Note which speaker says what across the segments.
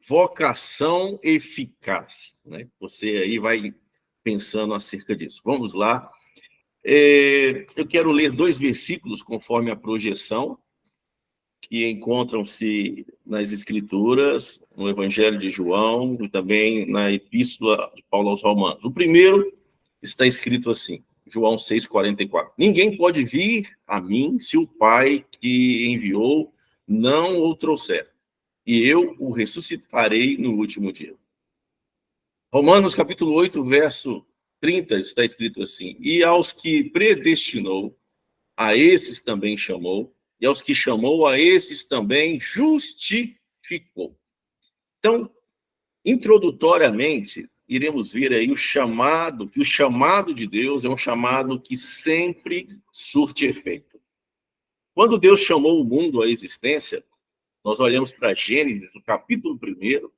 Speaker 1: Vocação eficaz, né? Você aí vai pensando acerca disso. Vamos lá. Eu quero ler 2 versículos conforme a projeção, que encontram-se nas Escrituras, no Evangelho de João e também na Epístola de Paulo aos Romanos. O primeiro está escrito assim, João 6,44. Ninguém pode vir a mim se o Pai que enviou não o trouxer, e eu o ressuscitarei no último dia. Romanos capítulo 8, verso 30, está escrito assim, e aos que predestinou, a esses também chamou, e aos que chamou, a esses também justificou. Então, introdutoriamente, iremos ver aí o chamado, que o chamado de Deus é um chamado que sempre surte efeito. Quando Deus chamou o mundo à existência, nós olhamos para Gênesis, no capítulo 1,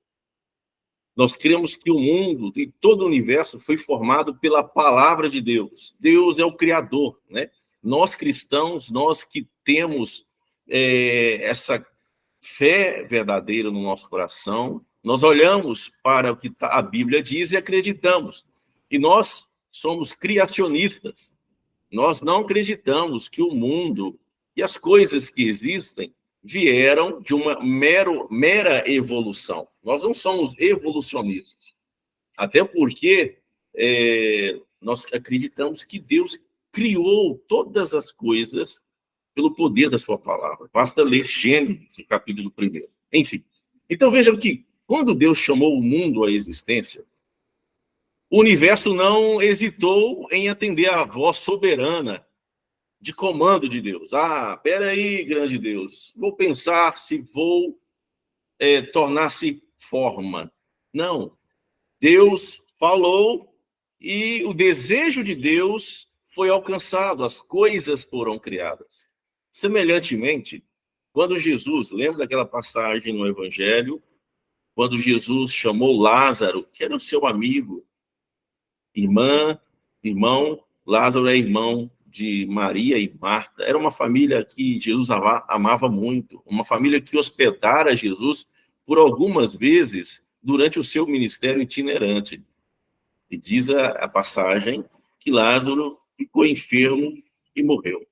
Speaker 1: nós cremos que o mundo e todo o universo foi formado pela palavra de Deus. Deus é o Criador, né? Nós cristãos, nós que temos essa fé verdadeira no nosso coração, nós olhamos para o que a Bíblia diz e acreditamos. E nós somos criacionistas. Nós não acreditamos que o mundo e as coisas que existem vieram de uma mera evolução. Nós não somos evolucionistas. Até porque nós acreditamos que Deus criou todas as coisas pelo poder da sua palavra. Basta ler Gênesis, capítulo 1. Enfim, então vejam que quando Deus chamou o mundo à existência, o universo não hesitou em atender à voz soberana de comando de Deus. Espera aí, grande Deus, vou pensar se vou tornar-se forma. Não, Deus falou e o desejo de Deus foi alcançado, as coisas foram criadas. Semelhantemente, quando Jesus, lembra daquela passagem no Evangelho, quando Jesus chamou Lázaro, que era o seu amigo, irmão, Lázaro é irmão de Maria e Marta. Era uma família que Jesus amava muito, uma família que hospedara Jesus por algumas vezes durante o seu ministério itinerante. E diz a passagem que Lázaro ficou enfermo e morreu.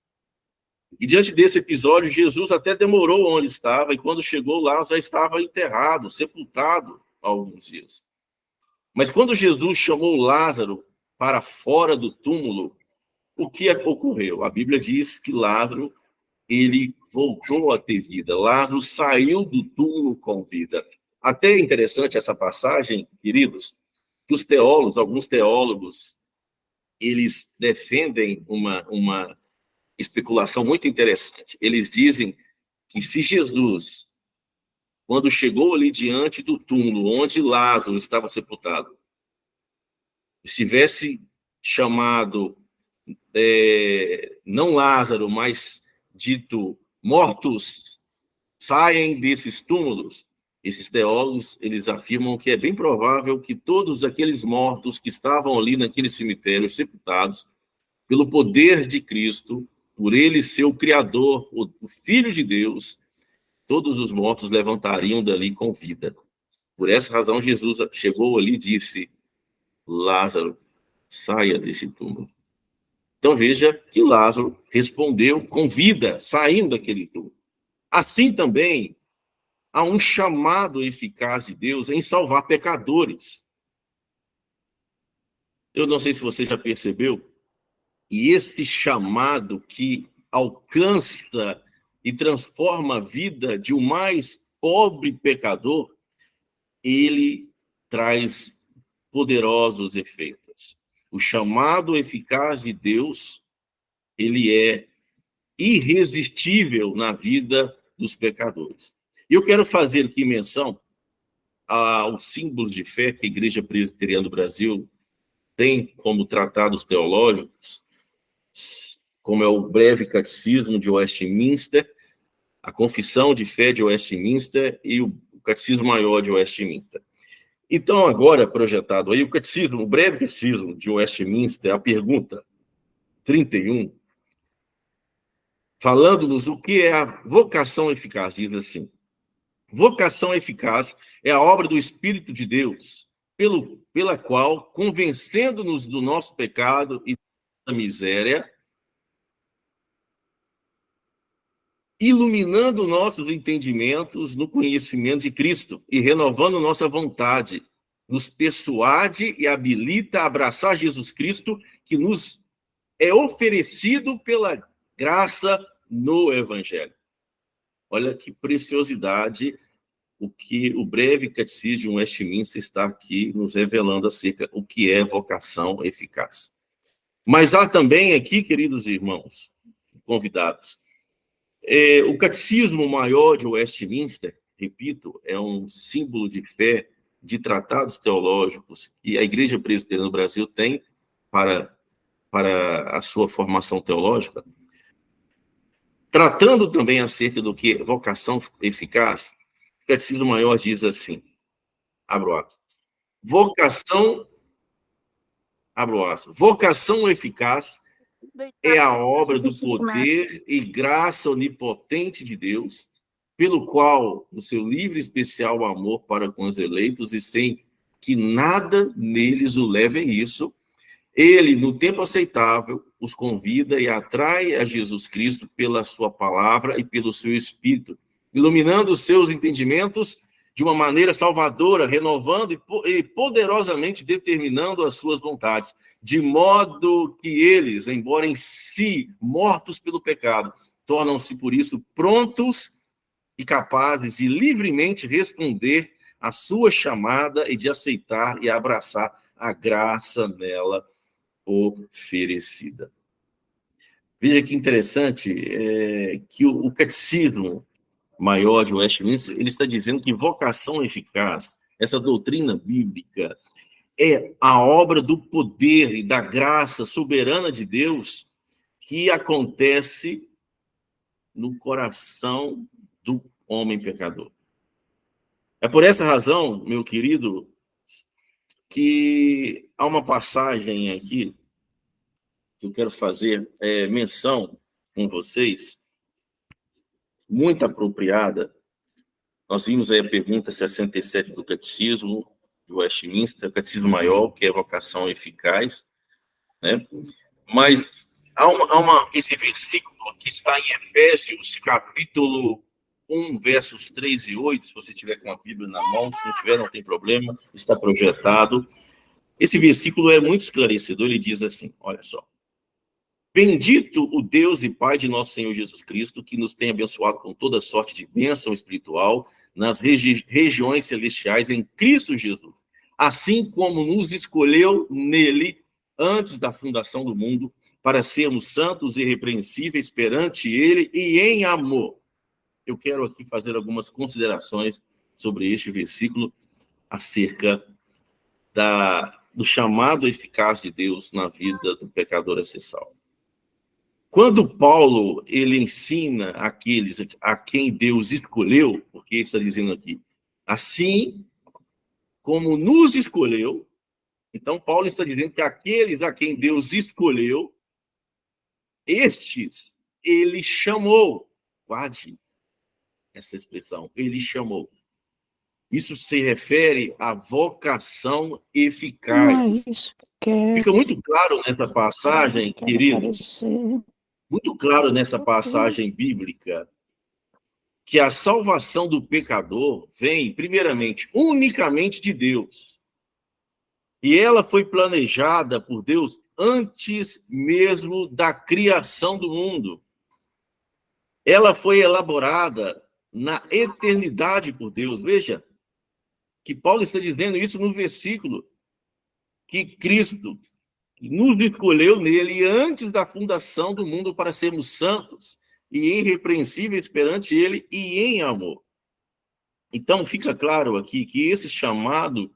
Speaker 1: E diante desse episódio, Jesus até demorou onde estava, e quando chegou lá, já estava enterrado, sepultado há alguns dias. Mas quando Jesus chamou Lázaro para fora do túmulo, o que ocorreu? A Bíblia diz que Lázaro, ele voltou a ter vida. Lázaro saiu do túmulo com vida. Até interessante essa passagem, queridos, que os teólogos, alguns teólogos, eles defendem uma especulação muito interessante. Eles dizem que se Jesus, quando chegou ali diante do túmulo onde Lázaro estava sepultado, estivesse chamado não Lázaro, mas dito mortos, saem desses túmulos, esses teólogos, eles afirmam que é bem provável que todos aqueles mortos que estavam ali naquele cemitério sepultados, pelo poder de Cristo, por ele ser o Criador, o Filho de Deus, todos os mortos levantariam dali com vida. Por essa razão, Jesus chegou ali e disse, Lázaro, saia desse túmulo. Então veja que Lázaro respondeu com vida, saindo daquele túmulo. Assim também, há um chamado eficaz de Deus em salvar pecadores. Eu não sei se você já percebeu, e esse chamado que alcança e transforma a vida de um mais pobre pecador, ele traz poderosos efeitos. O chamado eficaz de Deus, ele é irresistível na vida dos pecadores. E eu quero fazer aqui menção aos símbolos de fé que a Igreja Presbiteriana do Brasil tem como tratados teológicos, como é o Breve Catecismo de Westminster, a Confissão de Fé de Westminster e o Catecismo Maior de Westminster. Então, agora projetado aí, o Breve Catecismo de Westminster, a pergunta 31, falando-nos o que é a vocação eficaz, diz assim, Vocação eficaz é a obra do Espírito de Deus, pela qual, convencendo-nos do nosso pecado e da miséria, iluminando nossos entendimentos no conhecimento de Cristo e renovando nossa vontade, nos persuade e habilita a abraçar Jesus Cristo, que nos é oferecido pela graça no Evangelho. Olha que preciosidade o que o breve catecismo de Westminster está aqui nos revelando acerca do que é vocação eficaz. Mas há também aqui, queridos irmãos, convidados, o catecismo maior de Westminster, repito, é um símbolo de fé, de tratados teológicos que a Igreja Presbiteriana no Brasil tem para a sua formação teológica, tratando também acerca do que é vocação eficaz. O Catecismo Maior diz assim, abro aspas, vocação eficaz é a obra do poder e graça onipotente de Deus, pelo qual, no seu livre e especial amor para com os eleitos, e sem que nada neles o leve a isso, ele, no tempo aceitável, os convida e atrai a Jesus Cristo pela sua palavra e pelo seu Espírito, iluminando os seus entendimentos de uma maneira salvadora, renovando e poderosamente determinando as suas vontades, de modo que eles, embora em si mortos pelo pecado, tornam-se, por isso, prontos e capazes de livremente responder à sua chamada e de aceitar e abraçar a graça nela oferecida. Veja que interessante que o catecismo maior de Westminster, ele está dizendo que vocação eficaz, essa doutrina bíblica, é a obra do poder e da graça soberana de Deus que acontece no coração do homem pecador. É por essa razão, meu querido, que há uma passagem aqui que eu quero fazer menção com vocês, muito apropriada. Nós vimos aí a pergunta 67 do Catecismo de Westminster, o Catecismo Maior, que é vocação eficaz, né? Mas esse versículo que está em Efésios, capítulo 1, versos 3 e 8, se você tiver com a Bíblia na mão, se não tiver, não tem problema, está projetado. Esse versículo é muito esclarecedor, ele diz assim, olha só. Bendito o Deus e Pai de nosso Senhor Jesus Cristo, que nos tem abençoado com toda sorte de bênção espiritual nas regiões celestiais em Cristo Jesus, assim como nos escolheu nele antes da fundação do mundo, para sermos santos e irrepreensíveis perante ele e em amor. Eu quero aqui fazer algumas considerações sobre este versículo acerca do chamado eficaz de Deus na vida do pecador a ser salvo. Quando Paulo ele ensina aqueles a quem Deus escolheu, porque ele está dizendo aqui, assim como nos escolheu, então Paulo está dizendo que aqueles a quem Deus escolheu, estes ele chamou. Guarde essa expressão, ele chamou. Isso se refere à vocação eficaz. Fica muito claro nessa passagem, queridos, muito claro nessa passagem bíblica, que a salvação do pecador vem, primeiramente, unicamente de Deus. E ela foi planejada por Deus antes mesmo da criação do mundo. Ela foi elaborada na eternidade por Deus. Veja que Paulo está dizendo isso no versículo, que Cristo nos escolheu nele antes da fundação do mundo para sermos santos e irrepreensíveis perante ele e em amor. Então, fica claro aqui que esse chamado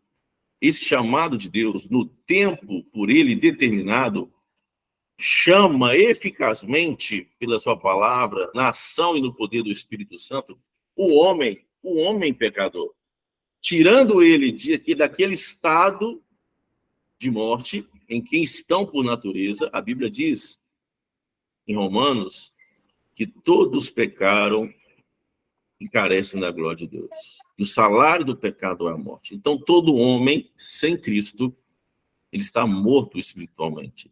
Speaker 1: de Deus, no tempo por ele determinado, chama eficazmente, pela sua palavra, na ação e no poder do Espírito Santo, o homem pecador, tirando ele daquele estado de morte em que estão por natureza. A Bíblia diz, em Romanos, que todos pecaram e carecem da glória de Deus. E o salário do pecado é a morte. Então, todo homem sem Cristo, ele está morto espiritualmente.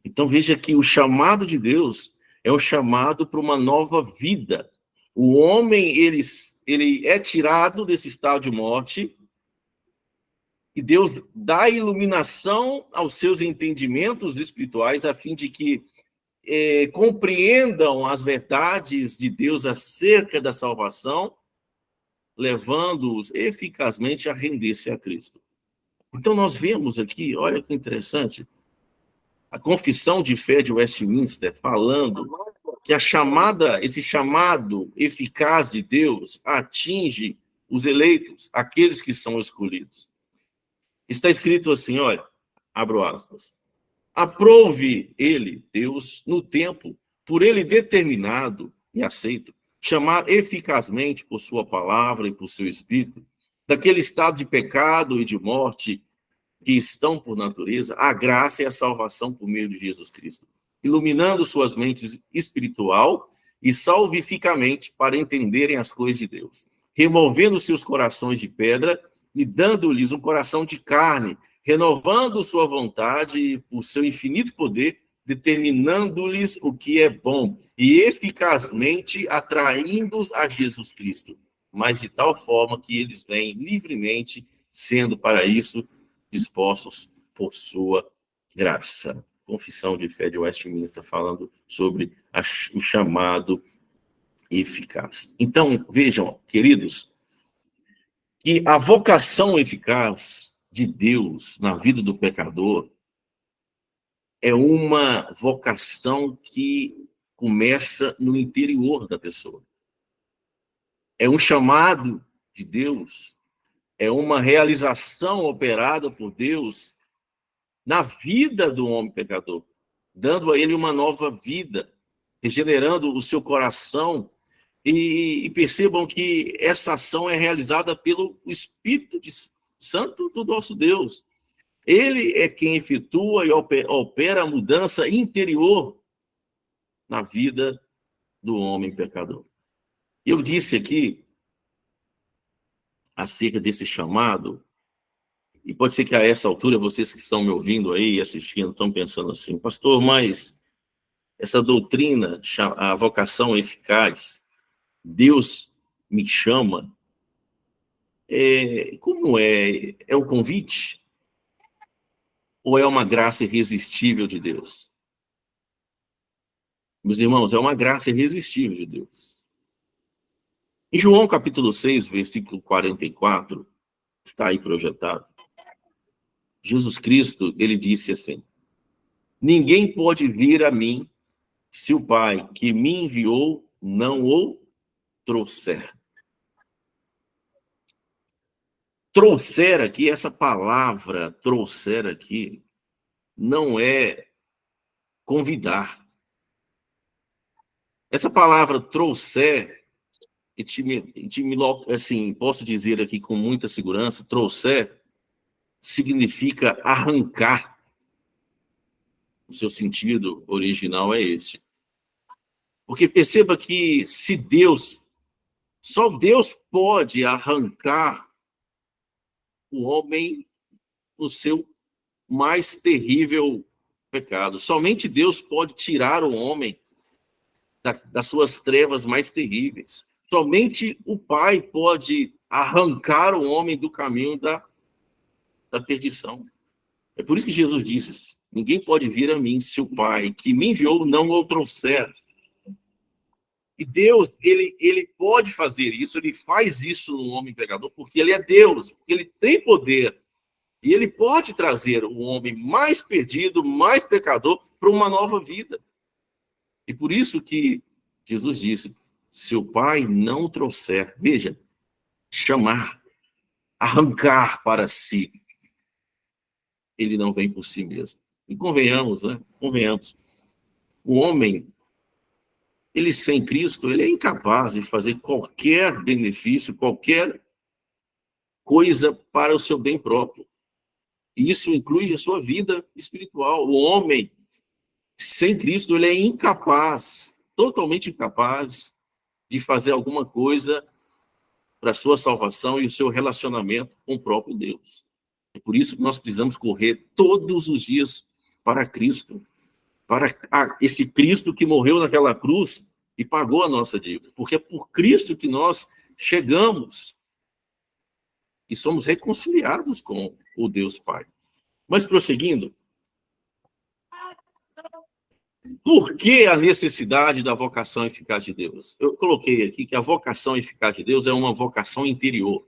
Speaker 1: Então, veja que o chamado de Deus é um chamado para uma nova vida. O homem, ele é tirado desse estado de morte e Deus dá iluminação aos seus entendimentos espirituais a fim de que compreendam as verdades de Deus acerca da salvação, levando-os eficazmente a render-se a Cristo. Então, nós vemos aqui, olha que interessante, a confissão de fé de Westminster falando que esse chamado eficaz de Deus atinge os eleitos, aqueles que são escolhidos. Está escrito assim, olha, abro aspas, aprove ele, Deus, no tempo, por ele determinado e aceito, chamar eficazmente por sua palavra e por seu espírito, daquele estado de pecado e de morte que estão por natureza, a graça e a salvação por meio de Jesus Cristo, iluminando suas mentes espiritual e salvificamente para entenderem as coisas de Deus, removendo seus corações de pedra e dando-lhes um coração de carne, renovando sua vontade por seu infinito poder, determinando-lhes o que é bom e eficazmente atraindo-os a Jesus Cristo, mas de tal forma que eles vêm livremente, sendo para isso dispostos por sua graça. Confissão de fé de Westminster falando sobre o chamado eficaz. Então, vejam, queridos, que a vocação eficaz de Deus na vida do pecador é uma vocação que começa no interior da pessoa. É um chamado de Deus, é uma realização operada por Deus na vida do homem pecador, dando a ele uma nova vida, regenerando o seu coração, e percebam que essa ação é realizada pelo Espírito Santo do nosso Deus. Ele é quem efetua e opera a mudança interior na vida do homem pecador. Eu disse aqui, acerca desse chamado, e pode ser que a essa altura vocês que estão me ouvindo aí e assistindo estão pensando assim, pastor, mas essa doutrina, a vocação eficaz, Deus me chama, como é? É um convite? Ou é uma graça irresistível de Deus? Meus irmãos, é uma graça irresistível de Deus. Em João capítulo 6, versículo 44, está aí projetado. Jesus Cristo, ele disse assim, ninguém pode vir a mim se o Pai que me enviou não o trouxer. Trouxer aqui, essa palavra trouxer aqui, não é convidar. Essa palavra trouxer, assim, posso dizer aqui com muita segurança, trouxer significa arrancar. O seu sentido original é esse. Porque perceba que se Deus, só Deus pode arrancar o homem do seu mais terrível pecado. Somente Deus pode tirar o homem das suas trevas mais terríveis. Somente o Pai pode arrancar o homem do caminho da perdição. É por isso que Jesus disse, ninguém pode vir a mim se o Pai que me enviou não o trouxer. E Deus, ele pode fazer isso, ele faz isso no homem pecador, porque ele é Deus, porque ele tem poder. E ele pode trazer o homem mais perdido, mais pecador, para uma nova vida. E por isso que Jesus disse, se o Pai não trouxer, veja, chamar, arrancar para si, ele não vem por si mesmo. E convenhamos, né? Convenhamos. O homem, ele sem Cristo, ele é incapaz de fazer qualquer benefício, qualquer coisa para o seu bem próprio. E isso inclui a sua vida espiritual. O homem sem Cristo, ele é incapaz, totalmente incapaz de fazer alguma coisa para a sua salvação e o seu relacionamento com o próprio Deus. É por isso que nós precisamos correr todos os dias para Cristo, para esse Cristo que morreu naquela cruz e pagou a nossa dívida. Porque é por Cristo que nós chegamos e somos reconciliados com o Deus Pai. Mas prosseguindo, por que a necessidade da vocação eficaz de Deus? Eu coloquei aqui que a vocação eficaz de Deus é uma vocação interior.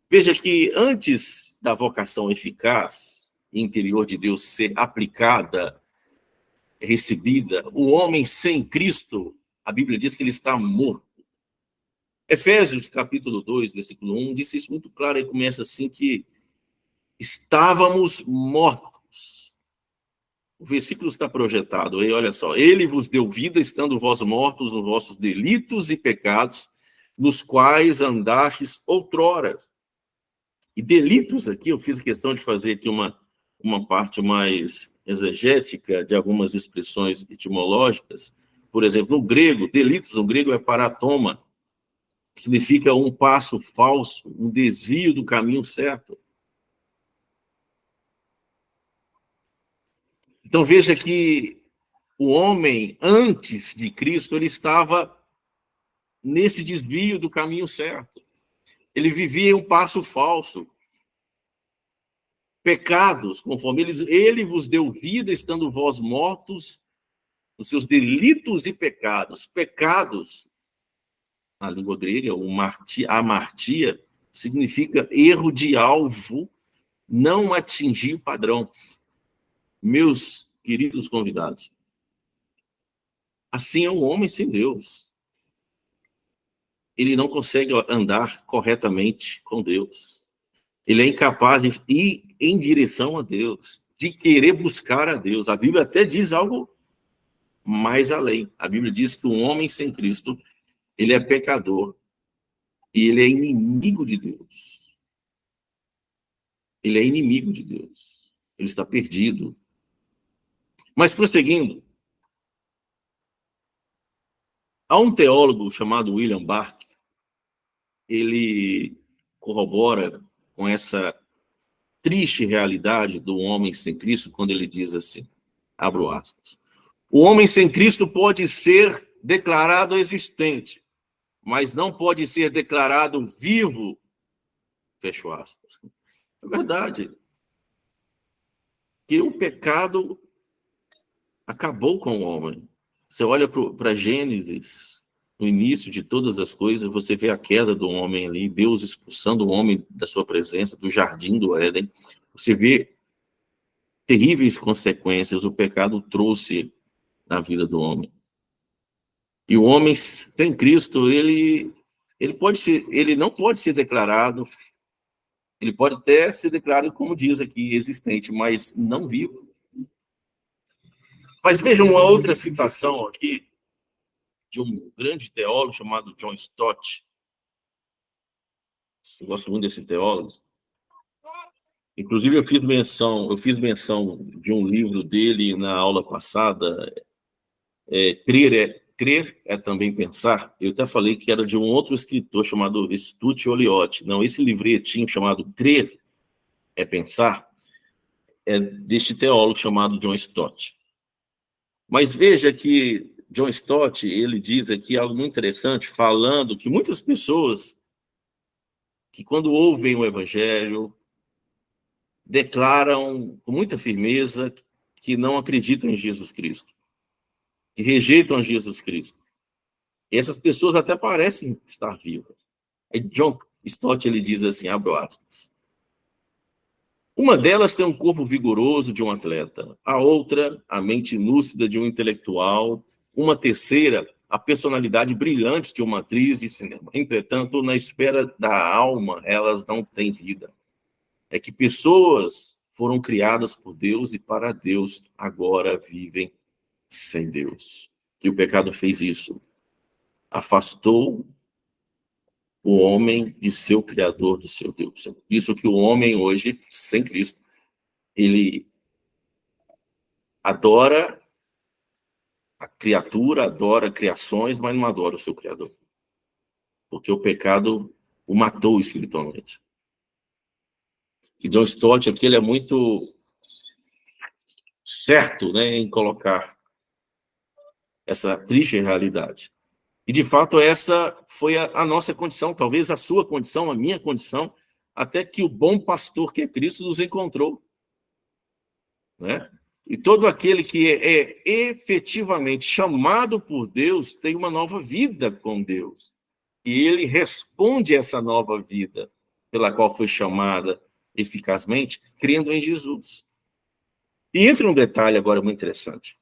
Speaker 1: Veja que antes da vocação eficaz interior de Deus ser aplicada, recebida, o homem sem Cristo, a Bíblia diz que ele está morto. Efésios, capítulo 2, versículo 1, diz isso muito claro, e começa assim que estávamos mortos. O versículo está projetado aí, olha só. Ele vos deu vida, estando vós mortos nos vossos delitos e pecados, nos quais andastes outrora. E delitos aqui, eu fiz questão de fazer aqui uma parte mais exegética de algumas expressões etimológicas. Por exemplo, no grego, delitos no grego é paratoma, que significa um passo falso, um desvio do caminho certo. Então veja que o homem, antes de Cristo, ele estava nesse desvio do caminho certo. Ele vivia um passo falso. Pecados, conforme ele vos deu vida, estando vós mortos nos seus delitos e pecados. Pecados, na língua grega, amartia, significa erro de alvo, não atingir o padrão. Meus queridos convidados, assim é o homem sem Deus. Ele não consegue andar corretamente com Deus. Ele é incapaz de ir em direção a Deus, de querer buscar a Deus. A Bíblia até diz algo mais além. A Bíblia diz que um homem sem Cristo, ele é pecador e ele é inimigo de Deus. Ele é inimigo de Deus. Ele está perdido. Mas prosseguindo, há um teólogo chamado William Barclay, ele corrobora com essa triste realidade do homem sem Cristo quando ele diz assim, abro aspas, o homem sem Cristo pode ser declarado existente, mas não pode ser declarado vivo, fecho aspas. É verdade que o pecado acabou com o homem. Você olha para Gênesis, no início de todas as coisas, você vê a queda do homem ali, Deus expulsando o homem da sua presença, do jardim do Éden. Você vê terríveis consequências o pecado trouxe na vida do homem. E o homem sem Cristo, ele não pode ser declarado, ele pode até ser declarado, como diz aqui, existente, mas não vivo. Mas veja uma outra citação aqui, de um grande teólogo chamado John Stott. Eu gosto muito desse teólogo. Inclusive, eu fiz menção de um livro dele na aula passada, Crer é também pensar. Eu até falei que era de um outro escritor chamado Stuart Oliotti. Não, esse livretinho chamado Crer é pensar é deste teólogo chamado John Stott. Mas veja que John Stott, ele diz aqui algo muito interessante, falando que muitas pessoas que quando ouvem o evangelho declaram com muita firmeza que não acreditam em Jesus Cristo, que rejeitam Jesus Cristo. E essas pessoas até parecem estar vivas. Aí John Stott, ele diz assim, abro aspas, uma delas tem um corpo vigoroso de um atleta, a outra, a mente lúcida de um intelectual, uma terceira, a personalidade brilhante de uma atriz de cinema. Entretanto, na esfera da alma, elas não têm vida. É que pessoas foram criadas por Deus e para Deus agora vivem sem Deus. E o pecado fez isso. Afastou o homem de seu Criador, do seu Deus. Isso que o homem hoje, sem Cristo, ele adora A criatura adora criações, mas não adora o seu Criador. Porque o pecado o matou espiritualmente. E John Stott aqui, ele é muito certo, né, em colocar essa triste realidade. E, de fato, essa foi a nossa condição, talvez a sua condição, a minha condição, até que o bom pastor, que é Cristo, nos encontrou. Né? E todo aquele que é efetivamente chamado por Deus tem uma nova vida com Deus. E ele responde a essa nova vida, pela qual foi chamada eficazmente, crendo em Jesus. E entra um detalhe agora muito interessante.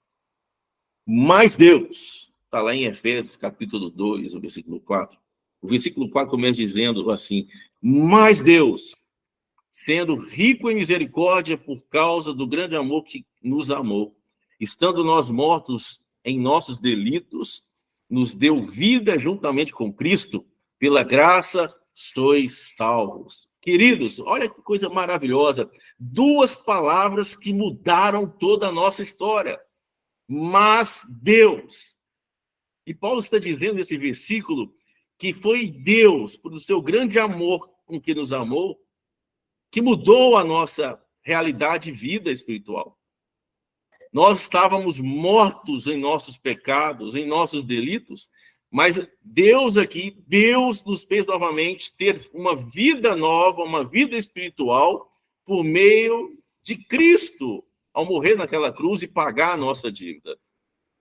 Speaker 1: Mas Deus, está lá em Efésios, capítulo 2, o versículo 4. O versículo 4 começa dizendo assim: mas Deus, sendo rico em misericórdia por causa do grande amor que nos amou, estando nós mortos em nossos delitos, nos deu vida juntamente com Cristo, pela graça sois salvos. Queridos, olha que coisa maravilhosa. Duas palavras que mudaram toda a nossa história. Mas Deus. E Paulo está dizendo nesse versículo que foi Deus, por o seu grande amor com que nos amou, que mudou a nossa realidade e vida espiritual. Nós estávamos mortos em nossos pecados, em nossos delitos, mas Deus aqui, Deus nos fez novamente ter uma vida nova, uma vida espiritual, por meio de Cristo, ao morrer naquela cruz e pagar a nossa dívida.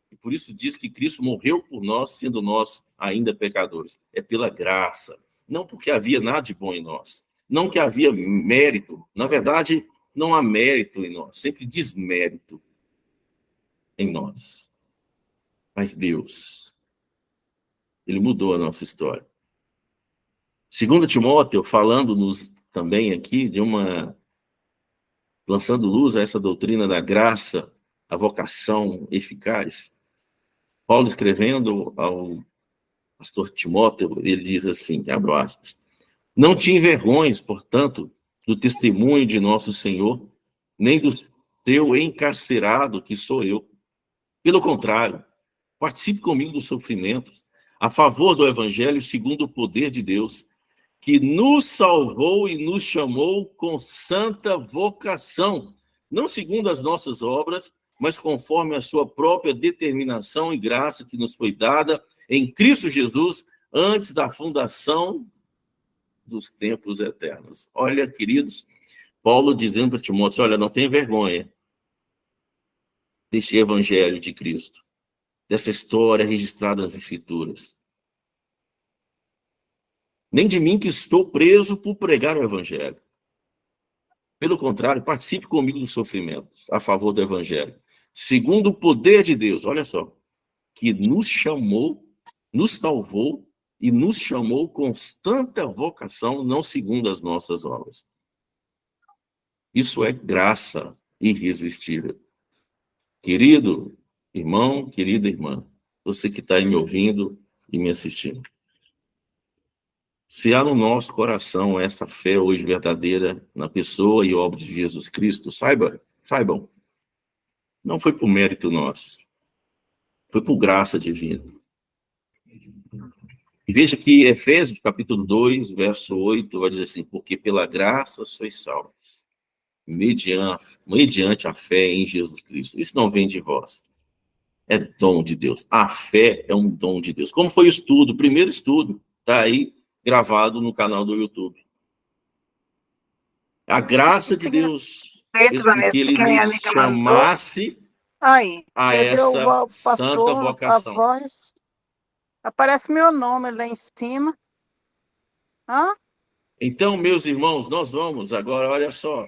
Speaker 1: E por isso diz que Cristo morreu por nós, sendo nós ainda pecadores. É pela graça, não porque havia nada de bom em nós. Não que havia mérito. Na verdade, não há mérito em nós, sempre desmérito em nós. Mas Deus, ele mudou a nossa história. Segundo Timóteo, falando-nos também aqui de lançando luz a essa doutrina da graça, a vocação eficaz, Paulo escrevendo ao pastor Timóteo, ele diz assim, abro aspas, não te envergonhes, portanto, do testemunho de nosso Senhor, nem do teu encarcerado, que sou eu. Pelo contrário, participe comigo dos sofrimentos, a favor do Evangelho, segundo o poder de Deus, que nos salvou e nos chamou com santa vocação, não segundo as nossas obras, mas conforme a sua própria determinação e graça que nos foi dada em Cristo Jesus, antes da fundação dos tempos eternos. Olha, queridos, Paulo dizendo para Timóteo, olha, não tem vergonha deste evangelho de Cristo, dessa história registrada nas Escrituras. Nem de mim que estou preso por pregar o evangelho. Pelo contrário, participe comigo dos sofrimentos a favor do evangelho, segundo o poder de Deus, olha só, que nos chamou, nos salvou e nos chamou com santa vocação, não segundo as nossas obras. Isso é graça irresistível. Querido irmão, querida irmã, você que está aí me ouvindo e me assistindo, se há no nosso coração essa fé hoje verdadeira na pessoa e obra de Jesus Cristo, saibam, não foi por mérito nosso, foi por graça divina. E veja que Efésios, capítulo 2, verso 8, vai dizer assim, porque pela graça sois salvos, mediante a fé em Jesus Cristo. Isso não vem de vós, é dom de Deus. A fé é um dom de Deus. Como foi o estudo? O primeiro estudo está aí gravado no canal do YouTube. A graça de Deus fez com que ele nos chamasse a essa santa vocação.
Speaker 2: A voz, aparece meu nome lá em cima. Hã?
Speaker 1: Então, meus irmãos, nós vamos agora, olha só.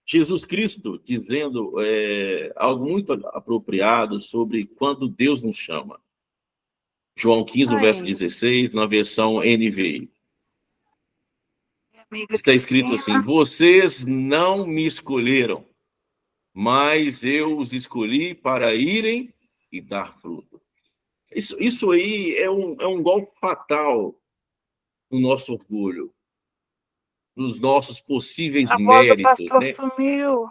Speaker 1: Jesus Cristo dizendo algo muito apropriado sobre quando Deus nos chama. João 15, verso 16, na versão NVI. Está escrito assim, vocês não me escolheram, mas eu os escolhi para irem e dar fruto. Isso aí é um golpe fatal no nosso orgulho, nos nossos possíveis
Speaker 2: a voz do
Speaker 1: méritos.
Speaker 2: pastor
Speaker 1: né?
Speaker 2: sumiu.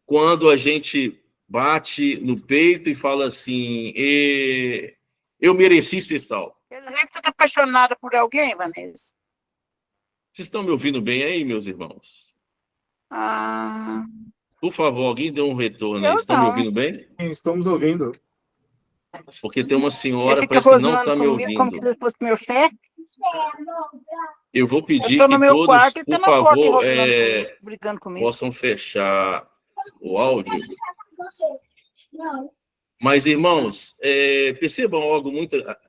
Speaker 1: Quando a gente bate no peito e fala assim, eu mereci ser salvo.
Speaker 2: Quer dizer que você está apaixonada por alguém, Vanessa?
Speaker 1: Vocês estão me ouvindo bem aí, meus irmãos?
Speaker 2: Ah,
Speaker 1: Por favor, alguém dê um retorno aí.
Speaker 2: eu
Speaker 1: Estão me
Speaker 2: não.
Speaker 1: ouvindo bem?
Speaker 3: Estamos ouvindo.
Speaker 1: Porque tem uma
Speaker 2: Ele
Speaker 1: senhora,
Speaker 2: fica
Speaker 1: parece que não
Speaker 2: rosnando
Speaker 1: está me
Speaker 2: comigo como
Speaker 1: ouvindo.
Speaker 2: se ele fosse meu chefe.
Speaker 1: Eu vou
Speaker 2: Eu
Speaker 1: pedir
Speaker 2: estou no
Speaker 1: que
Speaker 2: meu
Speaker 1: todos,
Speaker 2: quarto e
Speaker 1: por
Speaker 2: está na porta e
Speaker 1: favor,
Speaker 2: rosnando comigo, brigando comigo.
Speaker 1: possam fechar o áudio. Mas, irmãos, percebam algo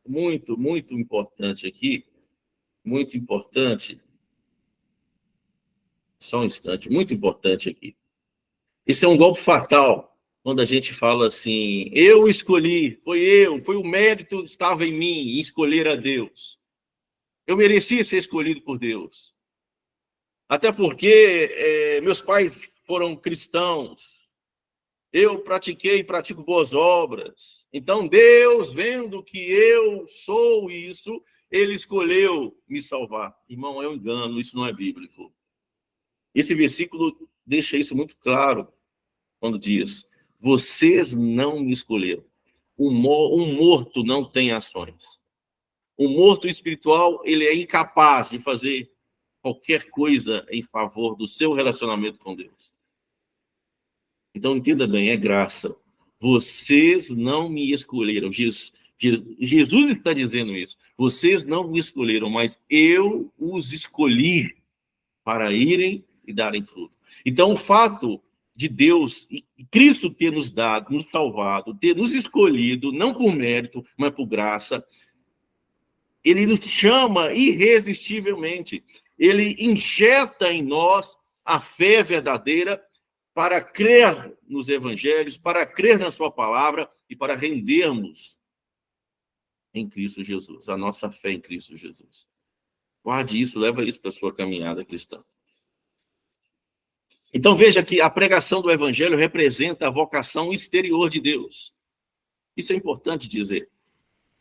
Speaker 1: muito importante aqui. Muito importante. Só um instante. Muito importante aqui. Isso é um golpe fatal. Quando a gente fala assim, eu escolhi, foi o mérito estava em mim, em escolher a Deus. Eu merecia ser escolhido por Deus. Até porque meus pais foram cristãos. Eu pratiquei e pratico boas obras. Então, Deus, vendo que eu sou isso, ele escolheu me salvar. Irmão, é um engano, isso não é bíblico. Esse versículo deixa isso muito claro quando diz, vocês não me escolheram. Um morto não tem ações. Um morto espiritual, ele é incapaz de fazer qualquer coisa em favor do seu relacionamento com Deus. Então, entenda bem, é graça. Vocês não me escolheram. Jesus está dizendo isso. Vocês não me escolheram, mas eu os escolhi para irem e darem fruto. Então, o fato de Deus e Cristo ter nos dado, nos salvado, ter nos escolhido, não por mérito, mas por graça, ele nos chama irresistivelmente. Ele injeta em nós a fé verdadeira para crer nos evangelhos, para crer na sua palavra e para rendermos em Cristo Jesus, a nossa fé em Cristo Jesus. Guarde isso, leva isso para a sua caminhada cristã. Então veja que a pregação do evangelho representa a vocação exterior de Deus. Isso é importante dizer.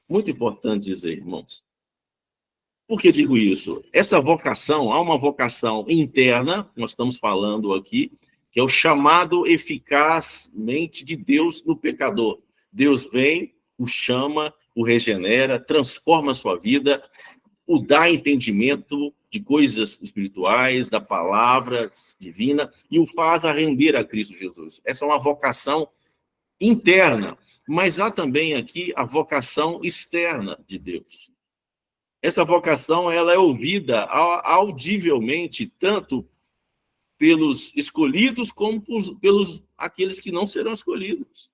Speaker 1: Muito importante dizer, irmãos. Por que digo isso? Essa vocação, há uma vocação interna, nós estamos falando aqui, que é o chamado eficazmente de Deus no pecador. Deus vem, o chama, o regenera, transforma a sua vida, o dá entendimento de coisas espirituais, da palavra divina, e o faz a render a Cristo Jesus. Essa é uma vocação interna, mas há também aqui a vocação externa de Deus. Essa vocação ela é ouvida audivelmente, tanto pelos escolhidos como pelos aqueles que não serão escolhidos.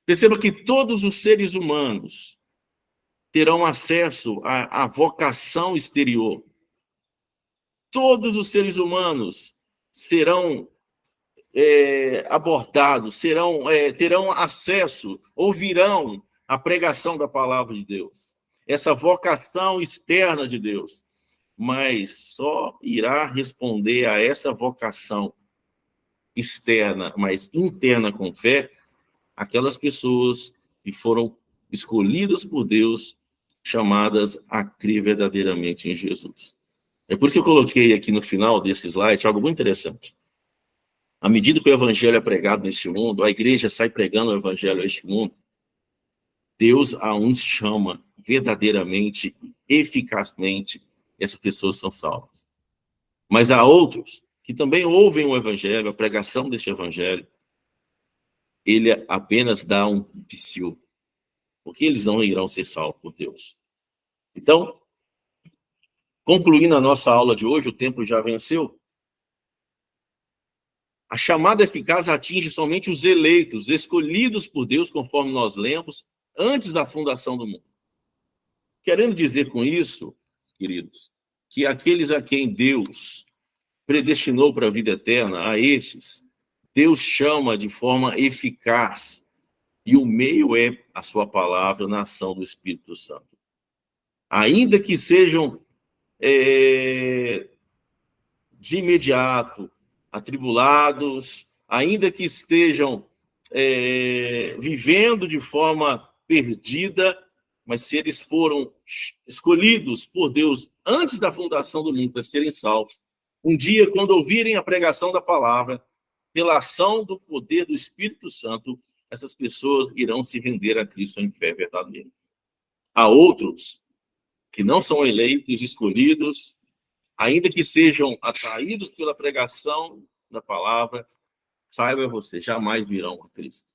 Speaker 1: Perceba que todos os seres humanos terão acesso à vocação exterior. Todos os seres humanos serão abordados, terão acesso, ouvirão a pregação da palavra de Deus. Essa vocação externa de Deus. Mas só irá responder a essa vocação externa, mas interna com fé, aquelas pessoas que foram escolhidas por Deus, chamadas a crer verdadeiramente em Jesus. É por isso que eu coloquei aqui no final desse slide algo muito interessante. À medida que o evangelho é pregado neste mundo, a igreja sai pregando o evangelho a este mundo, Deus a uns chama verdadeiramente, eficazmente, essas pessoas são salvas. Mas há outros que também ouvem o evangelho, a pregação deste evangelho, ele apenas dá um psiu, porque eles não irão ser salvos por Deus. Então, concluindo a nossa aula de hoje, o tempo já venceu. A chamada eficaz atinge somente os eleitos, escolhidos por Deus, conforme nós lemos, antes da fundação do mundo. Querendo dizer com isso, queridos, que aqueles a quem Deus predestinou para a vida eterna, a estes, Deus chama de forma eficaz, e o meio é a sua palavra na ação do Espírito Santo. Ainda que sejam de imediato atribulados, ainda que estejam vivendo de forma perdida, mas se eles foram escolhidos por Deus antes da fundação do mundo para serem salvos, um dia, quando ouvirem a pregação da palavra, pela ação do poder do Espírito Santo, essas pessoas irão se render a Cristo em fé verdadeira. Há outros que não são eleitos, escolhidos, ainda que sejam atraídos pela pregação da palavra, saiba você, jamais virão a Cristo.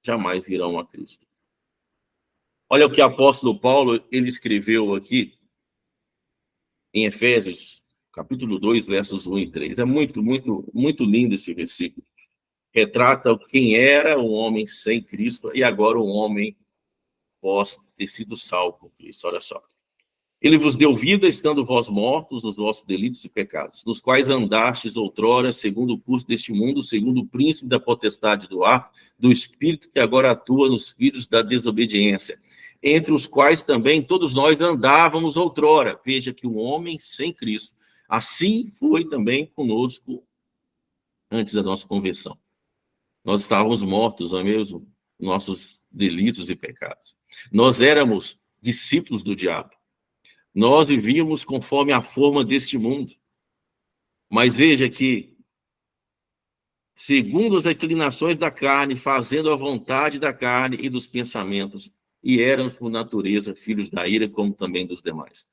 Speaker 1: Jamais virão a Cristo. Olha o que o apóstolo Paulo ele escreveu aqui em Efésios, capítulo 2, versos 1 e 3. É muito, muito, muito lindo esse versículo. Retrata quem era um homem sem Cristo e agora um homem pós ter sido salvo por Cristo. Olha só. Ele vos deu vida, estando vós mortos nos vossos delitos e pecados, nos quais andastes outrora, segundo o curso deste mundo, segundo o príncipe da potestade do ar, do espírito que agora atua nos filhos da desobediência, entre os quais também todos nós andávamos outrora. Veja que um homem sem Cristo, assim foi também conosco antes da nossa conversão. Nós estávamos mortos, não é mesmo? Nossos delitos e pecados. Nós éramos discípulos do diabo. Nós vivíamos conforme a forma deste mundo. Mas veja que, segundo as inclinações da carne, fazendo a vontade da carne e dos pensamentos, e éramos, por natureza, filhos da ira, como também dos demais.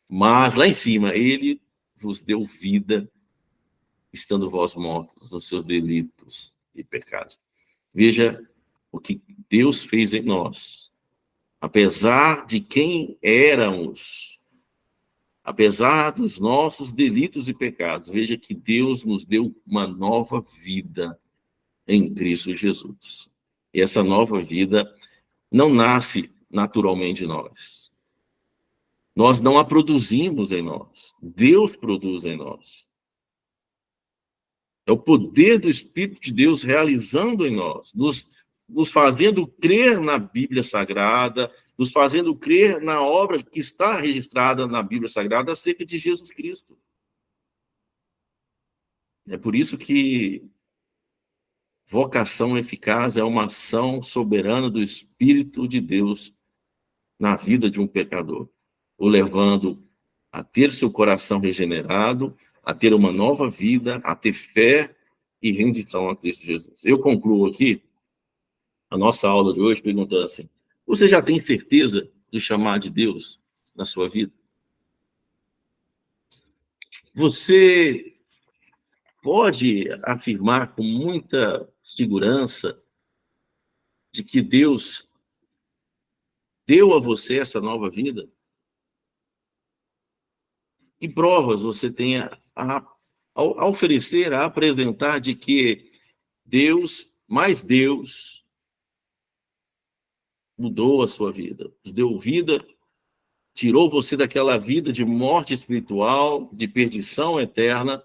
Speaker 1: Mas, lá em cima, ele vos deu vida, estando vós mortos nos seus delitos e pecados. Veja o que Deus fez em nós. Apesar de quem éramos, apesar dos nossos delitos e pecados, veja que Deus nos deu uma nova vida em Cristo Jesus. E essa nova vida não nasce naturalmente de nós. Nós não a produzimos em nós. Deus produz em nós. É o poder do Espírito de Deus realizando em nós, nos fazendo crer na Bíblia Sagrada, nos fazendo crer na obra que está registrada na Bíblia Sagrada acerca de Jesus Cristo. É por isso que vocação eficaz é uma ação soberana do Espírito de Deus na vida de um pecador, o levando a ter seu coração regenerado, a ter uma nova vida, a ter fé e rendição a Cristo Jesus. Eu concluo aqui a nossa aula de hoje perguntando assim: você já tem certeza do chamado de Deus na sua vida? Você pode afirmar com muita segurança de que Deus deu a você essa nova vida? Que provas você tem a oferecer, a apresentar de que Deus, mais Deus, mudou a sua vida, nos deu vida, tirou você daquela vida de morte espiritual, de perdição eterna,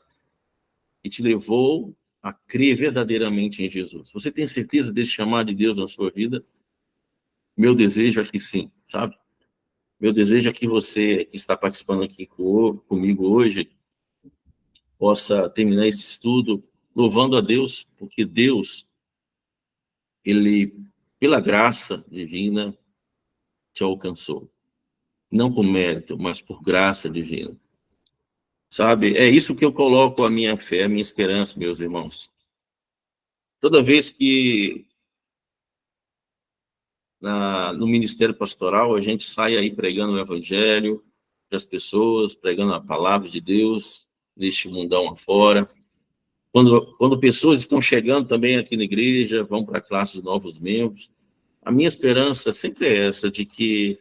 Speaker 1: e te levou a crer verdadeiramente em Jesus? Você tem certeza desse chamado de Deus na sua vida? Meu desejo é que sim, sabe? Meu desejo é que você que está participando aqui comigo hoje possa terminar esse estudo louvando a Deus, porque Deus, ele, pela graça divina, te alcançou. Não por mérito, mas por graça divina. Sabe, é isso que eu coloco a minha fé, a minha esperança, meus irmãos. Toda vez que no ministério pastoral a gente sai aí pregando o evangelho para as pessoas, pregando a palavra de Deus neste mundão afora, quando pessoas estão chegando também aqui na igreja, vão para classes de novos membros, a minha esperança sempre é essa, de que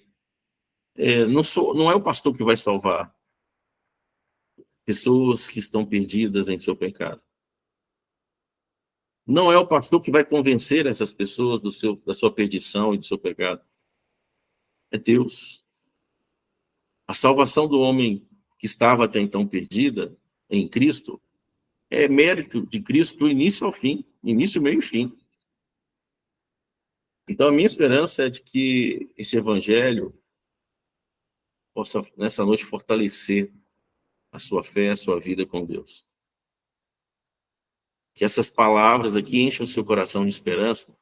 Speaker 1: não é o pastor que vai salvar pessoas que estão perdidas em seu pecado. Não é o pastor que vai convencer essas pessoas da sua perdição e do seu pecado. É Deus. A salvação do homem que estava até então perdida em Cristo é mérito de Cristo do início ao fim, início, meio e fim. Então, a minha esperança é de que esse evangelho possa, nessa noite, fortalecer a sua fé, a sua vida com Deus. Que essas palavras aqui enchem o seu coração de esperança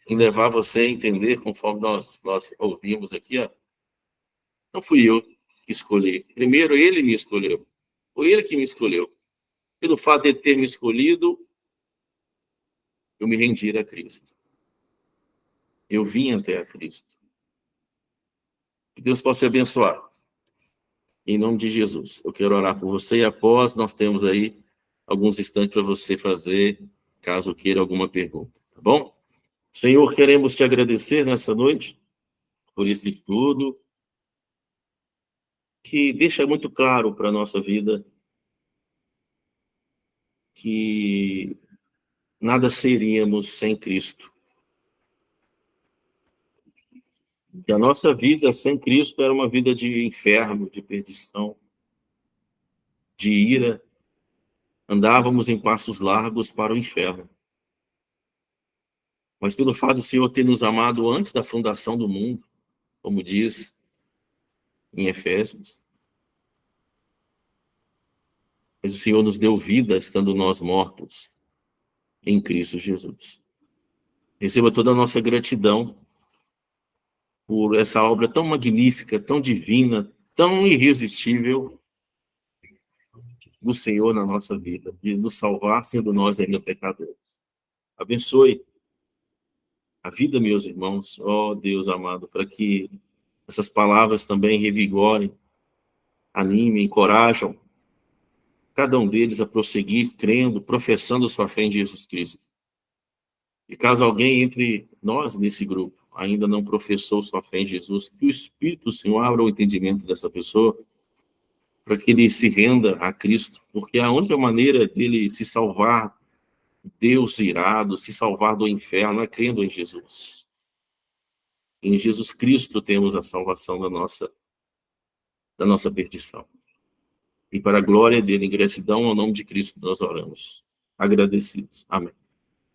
Speaker 1: em levar você a entender, conforme nós ouvimos aqui, não fui eu que escolhi. Primeiro, ele me escolheu. Foi ele que me escolheu. Pelo fato de ele ter me escolhido, eu me rendi a Cristo. Eu vim até a Cristo. Que Deus possa te abençoar. Em nome de Jesus. Eu quero orar por você e após nós temos aí alguns instantes para você fazer, caso queira alguma pergunta. Tá bom? Senhor, queremos te agradecer nessa noite por esse estudo que deixa muito claro para a nossa vida que nada seríamos sem Cristo. Que a nossa vida sem Cristo era uma vida de inferno, de perdição, de ira. Andávamos em passos largos para o inferno. Mas pelo fato do Senhor ter nos amado antes da fundação do mundo, como diz em Efésios, mas o Senhor nos deu vida estando nós mortos em Cristo Jesus. Receba toda a nossa gratidão por essa obra tão magnífica, tão divina, tão irresistível do Senhor na nossa vida, de nos salvar sendo nós ainda pecadores. Abençoe a vida, meus irmãos, ó Deus amado, para que essas palavras também revigorem, animem, encorajam cada um deles a prosseguir crendo, professando sua fé em Jesus Cristo. E caso alguém entre nós nesse grupo ainda não professou sua fé em Jesus, que o Espírito do Senhor abra o entendimento dessa pessoa para que ele se renda a Cristo, porque a única maneira dele se salvar, Deus irado, se salvar do inferno, é crendo em Jesus. Em Jesus Cristo temos a salvação da nossa perdição. E para a glória dele, em gratidão ao nome de Cristo, nós oramos. Agradecidos. Amém.